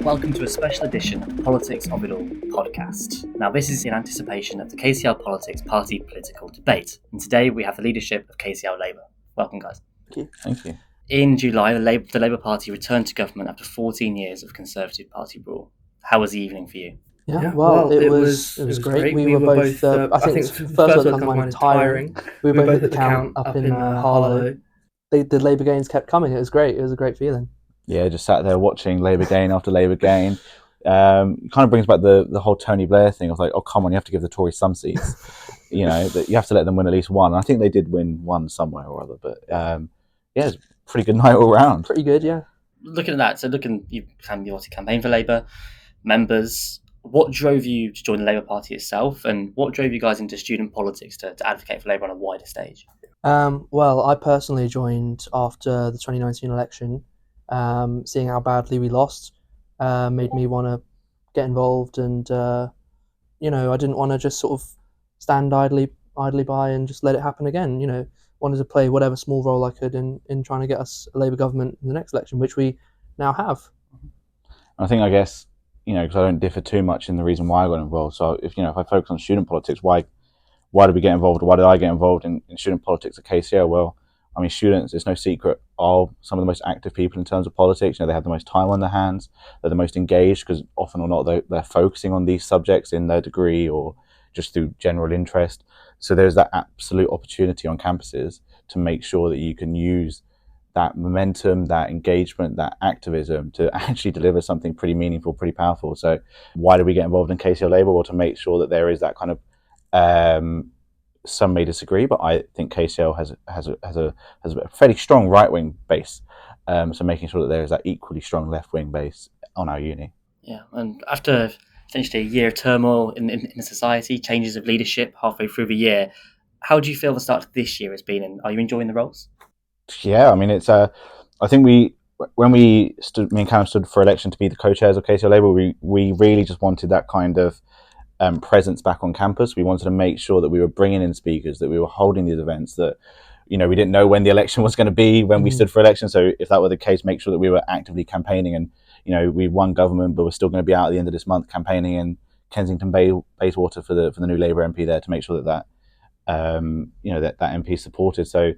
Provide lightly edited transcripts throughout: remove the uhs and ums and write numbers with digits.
Welcome to a special edition of Politics of It All podcast. Now, this is in anticipation of the KCL Politics Party Political Debate, and today we have the leadership of KCL Labour. Welcome, guys. Thank you. In July, the Labour Party returned to government after 14 years of Conservative Party rule. How was the evening for you? Well, it was great. We were both, I think first word that comes to mind is tiring. We were both at the count up in Harlow. The Labour gains kept coming. It was great. It was a great feeling. Yeah, just sat there watching Labour gain after Labour gain. Kind of brings back the whole Tony Blair thing of like, oh, come on, you have to give the Tories some seats. That you have to let them win at least one. And I think they did win one somewhere or other. But yeah, it's a pretty good night all round. Pretty good, yeah. Looking at that, you obviously campaigned for Labour members. What drove you to join the Labour Party itself, and what drove you guys into student politics to advocate for Labour on a wider stage? Well, I personally joined after the 2019 election. Seeing how badly we lost made me want to get involved, and I didn't want to just sort of stand idly by and just let it happen again. Wanted to play whatever small role I could in trying to get us a Labour government in the next election, which we now have. I think, because I don't differ too much in the reason why I got involved. So if I focus on student politics, why did we get involved? Why did I get involved in student politics at KCL? Well, students, it's no secret, are some of the most active people in terms of politics. They have the most time on their hands. They're the most engaged because often or not they're focusing on these subjects in their degree or just through general interest. So there's that absolute opportunity on campuses to make sure that you can use that momentum, that engagement, that activism to actually deliver something pretty meaningful, pretty powerful. So why did we get involved in KCL Labour? Well, to make sure that there is that kind of some may disagree, but I think KCL has a fairly strong right-wing base. So making sure that there is that equally strong left-wing base on our uni. Yeah, and after essentially a year of turmoil in society, changes of leadership halfway through the year, how do you feel the start of this year has been, and are you enjoying the roles? Yeah, it's I think when me and Callum stood for election to be the co-chairs of KCL Labour, we really just wanted that kind of presence back on campus. We wanted to make sure that we were bringing in speakers, that we were holding these events, that we didn't know when the election was going to be when we stood for election. So if that were the case, make sure that we were actively campaigning, and we won government, but we're still going to be out at the end of this month campaigning in Kensington Bayswater for the new Labour MP there to make sure that that MP is supported. So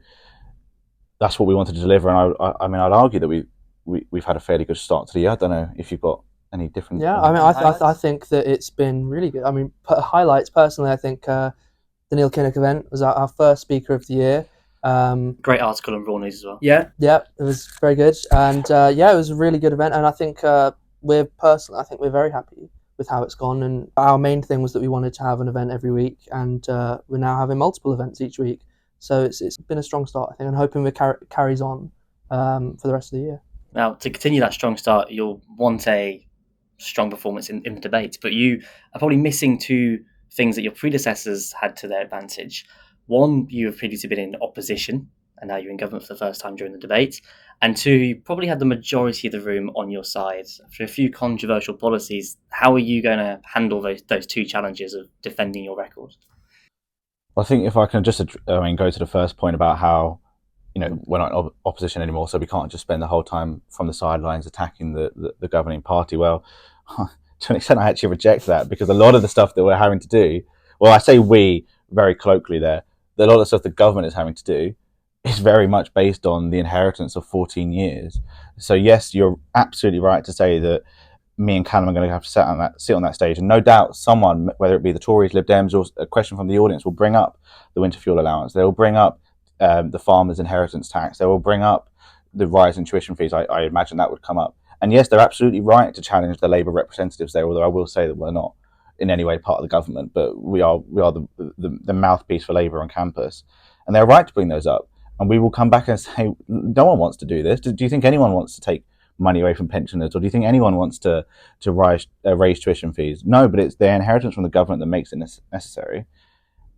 that's what we wanted to deliver, and I'd argue that we've had a fairly good start to the year. I don't know if you've got any different. Yeah, I think that it's been really good. Highlights personally, I think the Neil Kinnock event was our first speaker of the year. Great article on Raw News as well. Yeah, it was very good, and it was a really good event. And I think we're very happy with how it's gone. And our main thing was that we wanted to have an event every week, and we're now having multiple events each week. So it's been a strong start, I think, and hoping it carries on for the rest of the year. Now, to continue that strong start, you'll want a strong performance in the debate, but you are probably missing two things that your predecessors had to their advantage. One, you have previously been in opposition, and now you're in government for the first time during the debate. And two, you probably had the majority of the room on your side. After a few controversial policies, how are you going to handle those two challenges of defending your record? I think if I can just go to the first point about how we're not in opposition anymore, so we can't just spend the whole time from the sidelines attacking the governing party. Well, to an extent, I actually reject that, because a lot of the stuff that we're having to do, well, I say we very colloquially there, that a lot of the stuff the government is having to do is very much based on the inheritance of 14 years. So yes, you're absolutely right to say that me and Callum are going to have to sit on that stage, and no doubt someone, whether it be the Tories, Lib Dems, or a question from the audience, will bring up the winter fuel allowance. They will bring up the farmers' inheritance tax. They will bring up the rise in tuition fees. I imagine that would come up. And yes, they're absolutely right to challenge the Labour representatives there, although I will say that we're not in any way part of the government, but we are the mouthpiece for Labour on campus. And they're right to bring those up. And we will come back and say, no one wants to do this. Do you think anyone wants to take money away from pensioners, or do you think anyone wants to raise tuition fees? No, but it's their inheritance from the government that makes it necessary.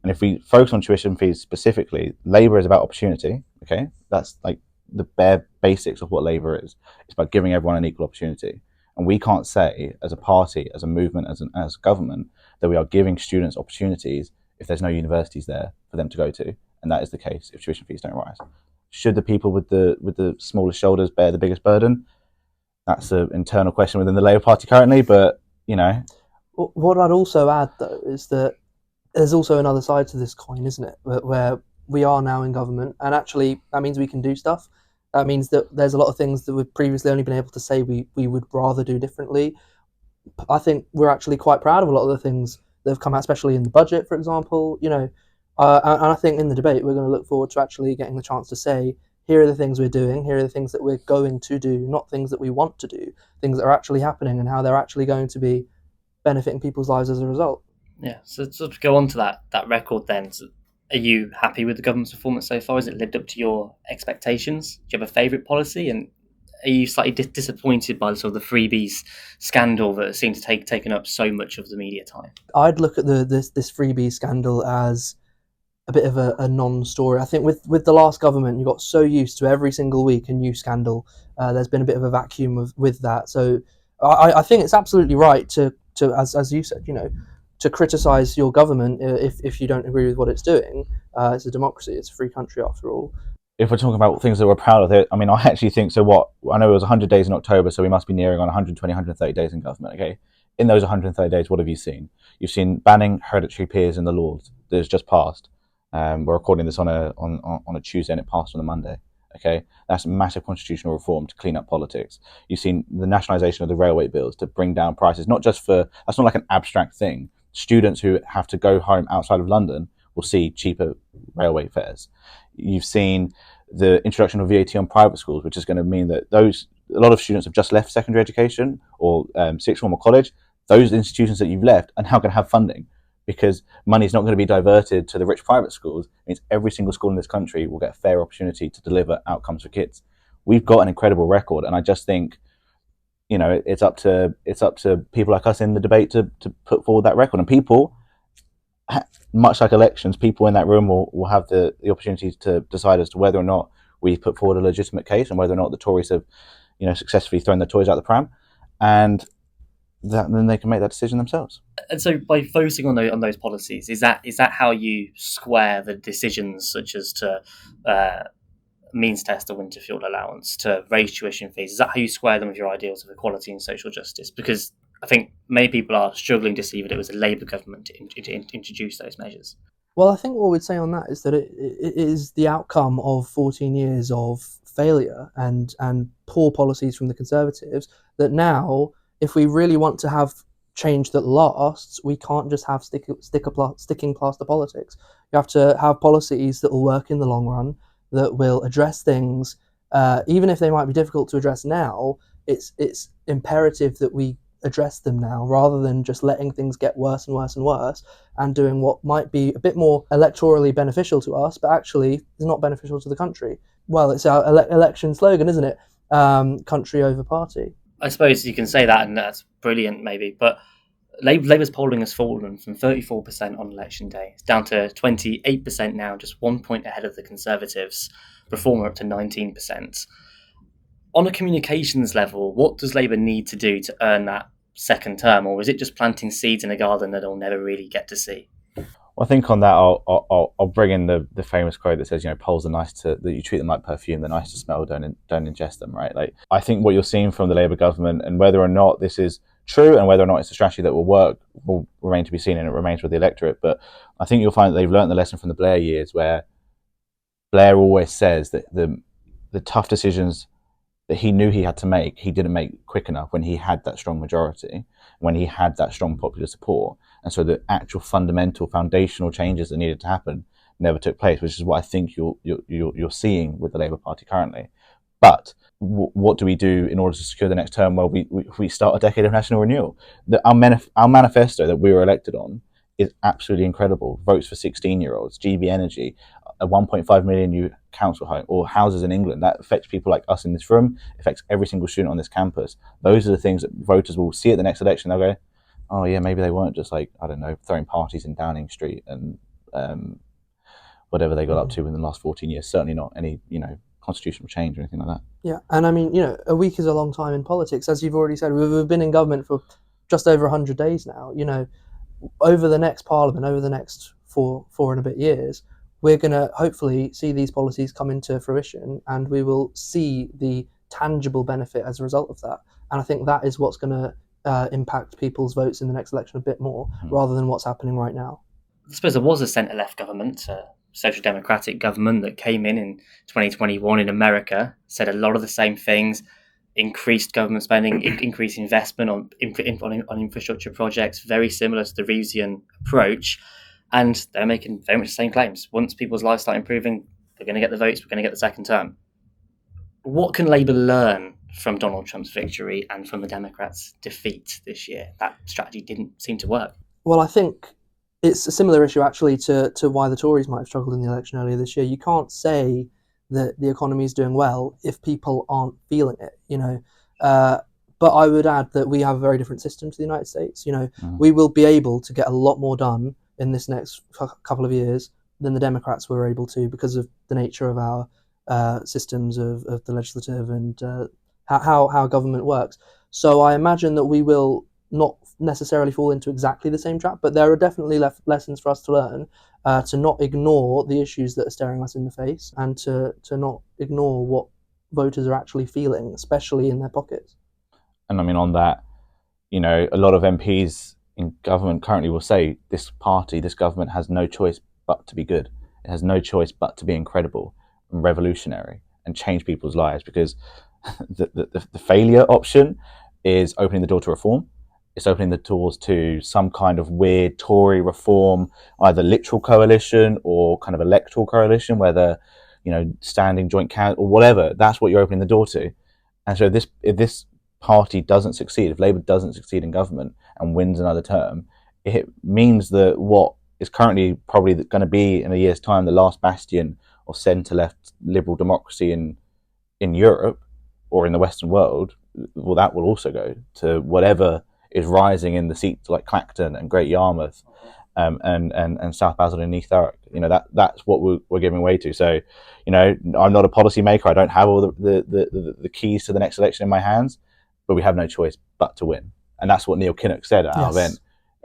And if we focus on tuition fees specifically, Labour is about opportunity. Okay, that's like the bare basics of what Labour is. It's about giving everyone an equal opportunity. And we can't say, as a party, as a movement, as government, that we are giving students opportunities if there's no universities there for them to go to. And that is the case if tuition fees don't rise. Should the people with the smallest shoulders bear the biggest burden? That's an internal question within the Labour Party currently, but What I'd also add though is that there's also another side to this coin, isn't it? Where we are now in government, and actually that means we can do stuff. That means that there's a lot of things that we've previously only been able to say we would rather do differently. I think we're actually quite proud of a lot of the things that have come out, especially in the budget, for example. And I think in the debate we're going to look forward to actually getting the chance to say, here are the things we're doing, here are the things that we're going to do, not things that we want to do, things that are actually happening and how they're actually going to be benefiting people's lives as a result. Yeah, so sort of go on to that record then. So are you happy with the government's performance so far? Has it lived up to your expectations? Do you have a favourite policy? And are you slightly disappointed by the sort of the freebies scandal that seemed to taken up so much of the media time? I'd look at this freebie scandal as a bit of a non-story. I think with the last government, you got so used to every single week a new scandal. There's been a bit of a vacuum with that. So I think it's absolutely right to as you said, to criticise your government if you don't agree with what it's doing. It's a democracy. It's a free country after all. If we're talking about things that we're proud of, I mean, I actually think so. I know it was 100 days in October, so we must be nearing on 120, 130 days in government. Okay, in those 130 days, what have you seen? You've seen banning hereditary peers in the laws that has just passed. We're recording this on a Tuesday, and it passed on a Monday. Okay, that's massive constitutional reform to clean up politics. You've seen the nationalisation of the railway bills to bring down prices. That's not like an abstract thing. Students who have to go home outside of London will see cheaper railway fares. You've seen the introduction of VAT on private schools, which is going to mean that a lot of students have just left secondary education or sixth form or college. Those institutions that you've left are now going to have funding, because money is not going to be diverted to the rich private schools. It means every single school in this country will get a fair opportunity to deliver outcomes for kids. We've got an incredible record, and I just think, it's up to people like us in the debate to put forward that record. And people, much like elections, people in that room will have the opportunity to decide as to whether or not we put forward a legitimate case and whether or not the Tories have, successfully thrown their toys out the pram, and then they can make that decision themselves. And so, by focusing on those policies, is that how you square the decisions such as to means test the winter fuel allowance, to raise tuition fees? Is that how you square them with your ideals of equality and social justice? Because I think many people are struggling to see that it was a Labour government to introduce those measures. Well, I think what we'd say on that is that it is the outcome of 14 years of failure and poor policies from the Conservatives, that now, if we really want to have change that lasts, we can't just have sticking plaster politics. You have to have policies that will work in the long run, that will address things, even if they might be difficult to address now. It's imperative that we address them now, rather than just letting things get worse and worse and worse and doing what might be a bit more electorally beneficial to us, but actually is not beneficial to the country. Well, it's our election slogan, isn't it? Country over party. I suppose you can say that, and that's brilliant, maybe. But Labour's polling has fallen from 34% on election day. It's down to 28% now, just 1 point ahead of the Conservatives. Reform are up to 19%. On a communications level, what does Labour need to do to earn that second term, or is it just planting seeds in a garden that they'll never really get to see? Well, I think on that, I'll bring in the famous quote that says, polls are nice that you treat them like perfume. They're nice to smell. Don't ingest them, right? Like, I think what you're seeing from the Labour government, and whether or not this is true and whether or not it's a strategy that will work, will remain to be seen, and it remains with the electorate. But I think you'll find that they've learned the lesson from the Blair years, where Blair always says that the tough decisions that he knew he had to make, he didn't make quick enough when he had that strong majority, when he had that strong popular support. And so the actual fundamental, foundational changes that needed to happen never took place, which is what I think you're seeing with the Labour Party currently. But what do we do in order to secure the next term? Well, we start a decade of national renewal. Our manifesto that we were elected on is absolutely incredible. Votes for 16-year-olds, GB Energy, a 1.5 million new council home or houses in England. That affects people like us in this room, affects every single student on this campus. Those are the things that voters will see at the next election. They'll go, oh yeah, maybe they weren't just like, I don't know, throwing parties in Downing Street and whatever they got up to in the last 14 years. Certainly not any, constitutional change or anything like that. Yeah, and I mean, a week is a long time in politics. As you've already said, we've been in government for just over 100 days now. Over the next parliament, over the next four and a bit years, we're going to hopefully see these policies come into fruition, and we will see the tangible benefit as a result of that. And I think that is what's going to impact people's votes in the next election a bit more, rather than what's happening right now. I suppose there was a centre-left government, a social democratic government that came in 2021 in America, said a lot of the same things, increased government spending, increased investment on infrastructure projects, very similar to the Reevesian approach, and they're making very much the same claims. Once people's lives start improving, we're going to get the votes, we're going to get the second term. What can Labour learn from Donald Trump's victory and from the Democrats' defeat this year? That strategy didn't seem to work. Well, I think it's a similar issue actually to why the Tories might have struggled in the election earlier this year. You can't say that the economy is doing well if people aren't feeling it, but I would add that we have a very different system to the United States. We will be able to get a lot more done in this next couple of years than the Democrats were able to, because of the nature of our systems of the legislative and how government works. So I imagine that we will not necessarily fall into exactly the same trap, but there are definitely lessons for us to learn, to not ignore the issues that are staring us in the face, and to not ignore what voters are actually feeling, especially in their pockets. And I mean, on that, a lot of MPs in government currently will say this government has no choice but to be good. It has no choice but to be incredible and revolutionary and change people's lives, because the failure option is opening the door to reform. It's opening the doors to some kind of weird Tory reform, either literal coalition or kind of electoral coalition, whether, standing joint council or whatever. That's what you're opening the door to. And so if this party doesn't succeed, if Labour doesn't succeed in government and wins another term, it means that what is currently probably going to be in a year's time the last bastion of centre-left liberal democracy in Europe or in the Western world, well, that will also go to whatever is rising in the seats like Clacton and Great Yarmouth, and South Basildon and East Thurrock. That's what we're giving way to. So, I'm not a policy maker. I don't have all the keys to the next election in my hands, but we have no choice but to win. And that's what Neil Kinnock said at our event.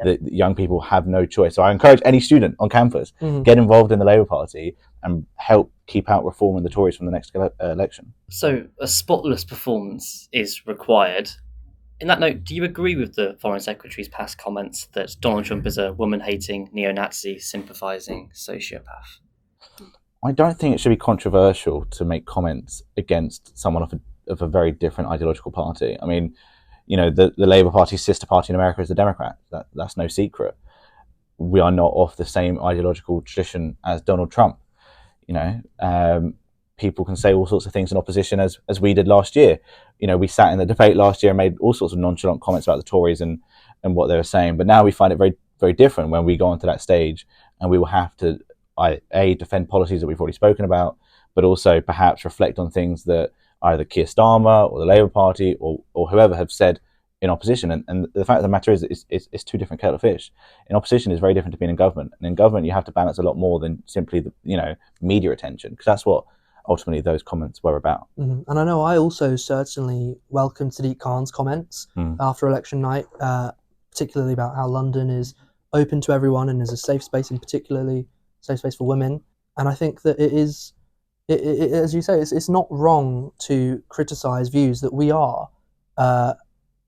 That young people have no choice. So I encourage any student on campus, get involved in the Labour Party and help keep out Reform and the Tories from the next election. So a spotless performance is required. In that note, do you agree with the Foreign Secretary's past comments that Donald Trump is a woman-hating, neo-Nazi, sympathising sociopath? I don't think it should be controversial to make comments against someone of a very different ideological party. I mean, the Labour Party's sister party in America is the Democrats. That's no secret. We are not of the same ideological tradition as Donald Trump. People can say all sorts of things in opposition, as we did last year. We sat in the debate last year and made all sorts of nonchalant comments about the Tories and what they were saying. But now we find it very, very different when we go onto that stage, and we will have to defend policies that we've already spoken about, but also perhaps reflect on things that either Keir Starmer or the Labour Party or whoever have said in opposition. And the fact of the matter is it's two different kettle of fish. In opposition is very different to being in government. And in government, you have to balance a lot more than simply the media attention, because that's what ultimately those comments were about. And I know I also certainly welcomed Sadiq Khan's comments after election night, particularly about how London is open to everyone and is a safe space, and particularly safe space for women. And I think that it is, as you say, it's not wrong to criticise views that we are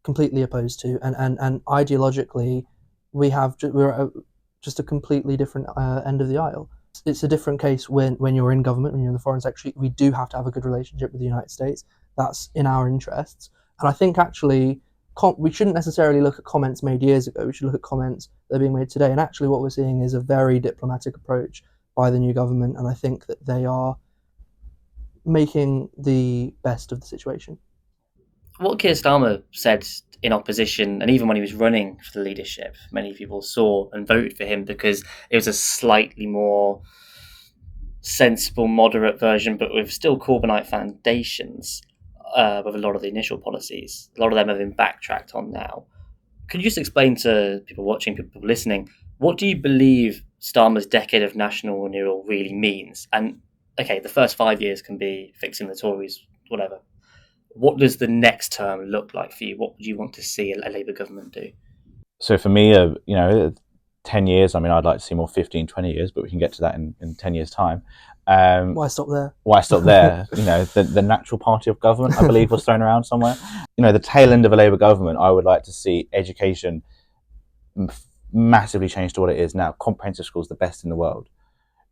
completely opposed to, and ideologically we're just a completely different end of the aisle. It's a different case when you're in government, when you're in the Foreign Secretary. We do have to have a good relationship with the United States. That's in our interests. And I think actually we shouldn't necessarily look at comments made years ago. We should look at comments that are being made today. And actually what we're seeing is a very diplomatic approach by the new government. And I think that they are making the best of the situation. What Keir Starmer said in opposition, and even when he was running for the leadership, many people saw and voted for him because it was a slightly more sensible, moderate version, but with still Corbynite foundations with a lot of the initial policies. A lot of them have been backtracked on now. Could you just explain to people watching, people listening, what do you believe Starmer's decade of national renewal really means? And, okay, the first 5 years can be fixing the Tories, whatever. What does the next term look like for you? What would you want to see a Labour government do? So for me, 10 years, I mean, I'd like to see more 15, 20 years, but we can get to that in 10 years' time. Why stop there? Why stop there? You know, the natural party of government, I believe, was thrown around somewhere. You know, the tail end of a Labour government, I would like to see education massively change to what it is now. Comprehensive schools, the best in the world.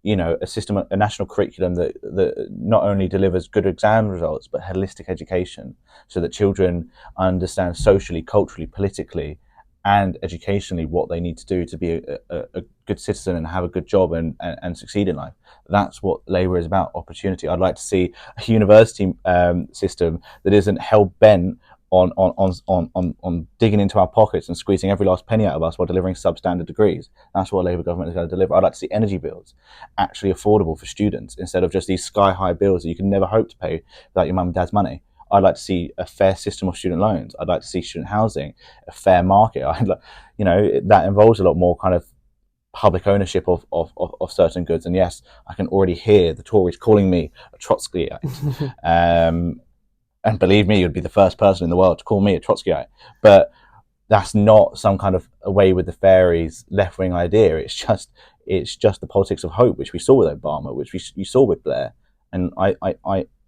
You know, a national curriculum that not only delivers good exam results, but holistic education, so that children understand socially, culturally, politically, and educationally what they need to do to be a good citizen and have a good job and succeed in life. That's what Labour is about, opportunity. I'd like to see a university system that isn't hell-bent on digging into our pockets and squeezing every last penny out of us while delivering substandard degrees. That's what a Labour government is going to deliver. I'd like to see energy bills actually affordable for students instead of just these sky-high bills that you can never hope to pay without your mum and dad's money. I'd like to see a fair system of student loans. I'd like to see student housing, a fair market. You know, that involves a lot more kind of public ownership of certain goods. And yes, I can already hear the Tories calling me a Trotskyite. And believe me, you'd be the first person in the world to call me a Trotskyite. But that's not some kind of away with the fairies left-wing idea. It's just the politics of hope, which we saw with Obama, which you saw with Blair. And I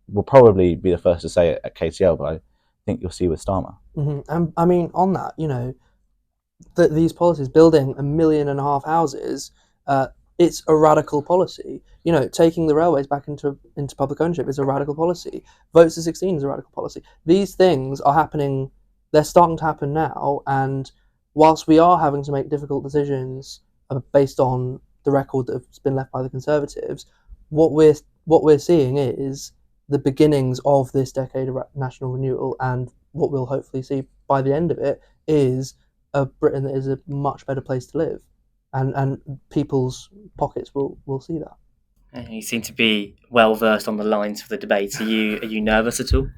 will probably be the first to say it at KCL, but I think you'll see with Starmer. And I mean, on that, you know, these policies, building 1.5 million houses, it's a radical policy. You know, taking the railways back into public ownership is a radical policy. Votes to 16 is a radical policy. These things are happening. They're starting to happen now. And whilst we are having to make difficult decisions based on the record that's been left by the Conservatives, what we're seeing is the beginnings of this decade of national renewal, and what we'll hopefully see by the end of it is a Britain that is a much better place to live, and people's pockets will see that. You seem to be well versed on the lines for the debate. Are you nervous at all?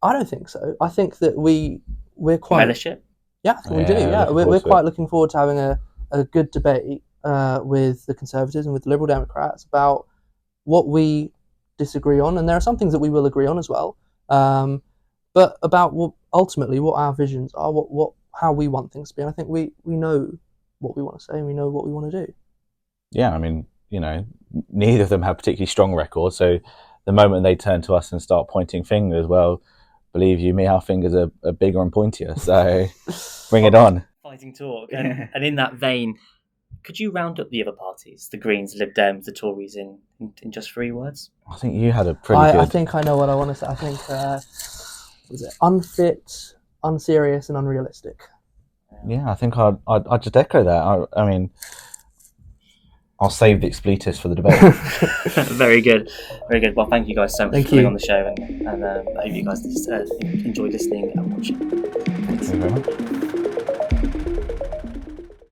I don't think so. I think that we're quite Relish it? Yeah, I think we do. Yeah, we're quite looking forward to having a good debate with the Conservatives and with the Liberal Democrats about what we disagree on, and there are some things that we will agree on as well. But about ultimately what our visions are, how we want things to be. And I think we know what we want to say, and we know what we want to do. Yeah, I mean, you know, neither of them have particularly strong records. So the moment they turn to us and start pointing fingers, well, believe you me, our fingers are bigger and pointier. So bring it on. Fighting talk. And in that vein, could you round up the other parties, the Greens, the Lib Dems, the Tories, in just 3 words? I think you had a pretty good... I think I know what I want to say. I think, was it unfit, unserious, and unrealistic? Yeah, I think I'd just echo that. I mean, I'll save the expletives for the debate. Very good. Very good. Well, thank you guys so much for coming on the show, and I hope you guys enjoyed listening and watching. Thank you very much.